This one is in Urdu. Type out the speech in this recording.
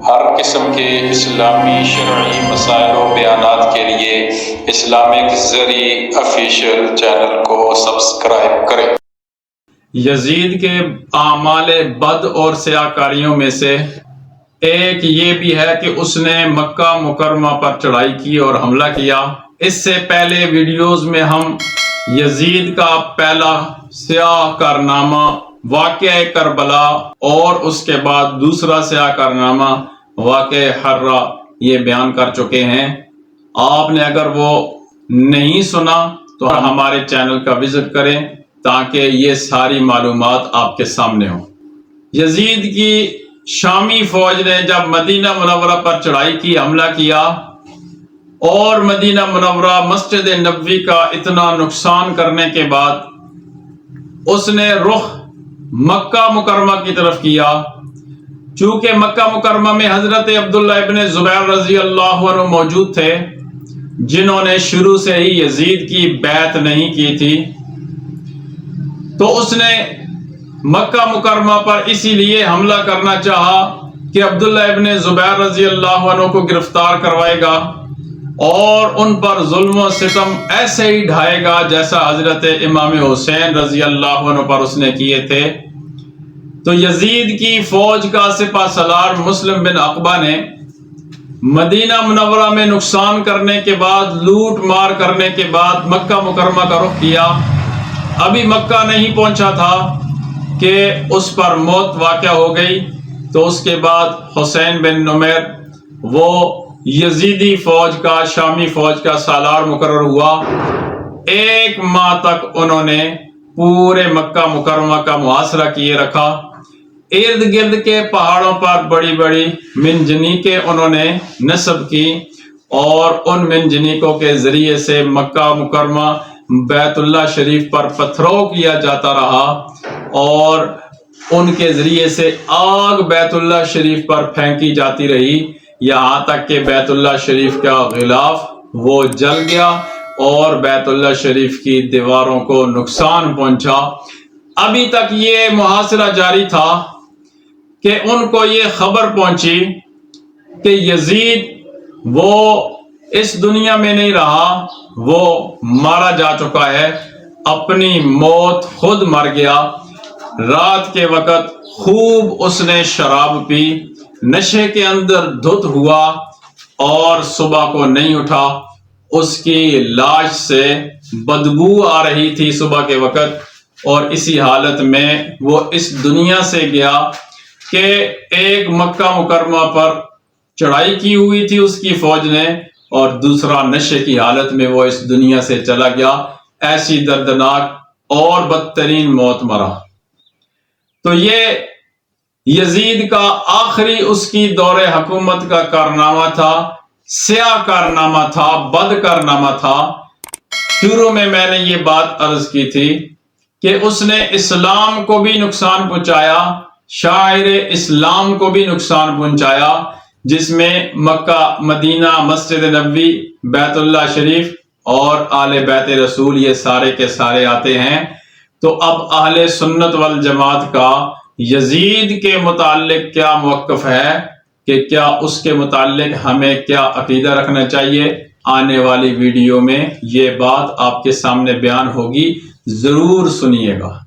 ہر قسم کے اسلامی شرعی مسائل و بیانات کے لیے اسلامک زری آفیشیل چینل کو سبسکرائب کریں۔ یزید کے اعمال بد اور سیاکاریوں میں سے ایک یہ بھی ہے کہ اس نے مکہ مکرمہ پر چڑھائی کی اور حملہ کیا۔ اس سے پہلے ویڈیوز میں ہم یزید کا پہلا سیاہ کارنامہ واقعہ کربلا اور اس کے بعد دوسرا سیاہ کارنامہ واقعہ حرہ یہ بیان کر چکے ہیں۔ آپ نے اگر وہ نہیں سنا تو ہمارے چینل کا وزٹ کریں تاکہ یہ ساری معلومات آپ کے سامنے ہوں۔ یزید کی شامی فوج نے جب مدینہ منورہ پر چڑھائی کی، حملہ کیا اور مدینہ منورہ مسجد نبوی کا اتنا نقصان کرنے کے بعد اس نے رخ مکہ مکرمہ کی طرف کیا۔ چونکہ مکہ مکرمہ میں حضرت عبداللہ ابن زبیر رضی اللہ عنہ موجود تھے جنہوں نے شروع سے ہی یزید کی بیعت نہیں کی تھی، تو اس نے مکہ مکرمہ پر اسی لیے حملہ کرنا چاہا کہ عبداللہ ابن زبیر رضی اللہ عنہ کو گرفتار کروائے گا اور ان پر ظلم و ستم ایسے ہی ڈھائے گا جیسا حضرت امام حسین رضی اللہ عنہ پر اس نے کیے تھے۔ تو یزید کی فوج کا سپہ سالار مسلم بن عقبہ نے مدینہ منورہ میں نقصان کرنے کے بعد، لوٹ مار کرنے کے بعد مکہ مکرمہ کا رخ کیا۔ ابھی مکہ نہیں پہنچا تھا کہ اس پر موت واقع ہو گئی۔ تو اس کے بعد حسین بن نمیر وہ یزیدی فوج کا، شامی فوج کا سالار مقرر ہوا۔ 1 ماہ تک انہوں نے پورے مکہ مکرمہ کا محاصرہ کیے رکھا۔ ارد گرد کے پہاڑوں پر بڑی بڑی منجنیقیں انہوں نے نصب کی اور ان منجنیقوں کے ذریعے سے مکہ مکرمہ بیت اللہ شریف پر پتھرو کیا جاتا رہا اور ان کے ذریعے سے آگ بیت اللہ شریف پر پھینکی جاتی رہی، یہاں تک کہ بیت اللہ شریف کا غلاف وہ جل گیا اور بیت اللہ شریف کی دیواروں کو نقصان پہنچا۔ ابھی تک یہ محاصرہ جاری تھا کہ ان کو یہ خبر پہنچی کہ یزید وہ اس دنیا میں نہیں رہا، وہ مارا جا چکا ہے، اپنی موت خود مر گیا۔ رات کے وقت خوب اس نے شراب پی، نشے کے اندر دھت ہوا اور صبح کو نہیں اٹھا۔ اس کی لاش سے بدبو آ رہی تھی صبح کے وقت، اور اسی حالت میں وہ اس دنیا سے گیا کہ ایک مکہ مکرمہ پر چڑھائی کی ہوئی تھی اس کی فوج نے، اور دوسرا نشے کی حالت میں وہ اس دنیا سے چلا گیا۔ ایسی دردناک اور بدترین موت مرا۔ تو یہ یزید کا آخری اس کی دور حکومت کا کارنامہ تھا، سیاہ کارنامہ تھا، بد کارنامہ تھا۔ شروع میں نے یہ بات عرض کی تھی کہ اس نے اسلام کو بھی نقصان پہنچایا، شاعر اسلام کو بھی نقصان پہنچایا، جس میں مکہ، مدینہ، مسجد نبوی، بیت اللہ شریف اور آل بیت رسول یہ سارے کے سارے آتے ہیں۔ تو اب اہل سنت والجماعت کا یزید کے متعلق کیا موقف ہے، کہ کیا اس کے متعلق ہمیں کیا عقیدہ رکھنا چاہیے، آنے والی ویڈیو میں یہ بات آپ کے سامنے بیان ہوگی، ضرور سنیے گا۔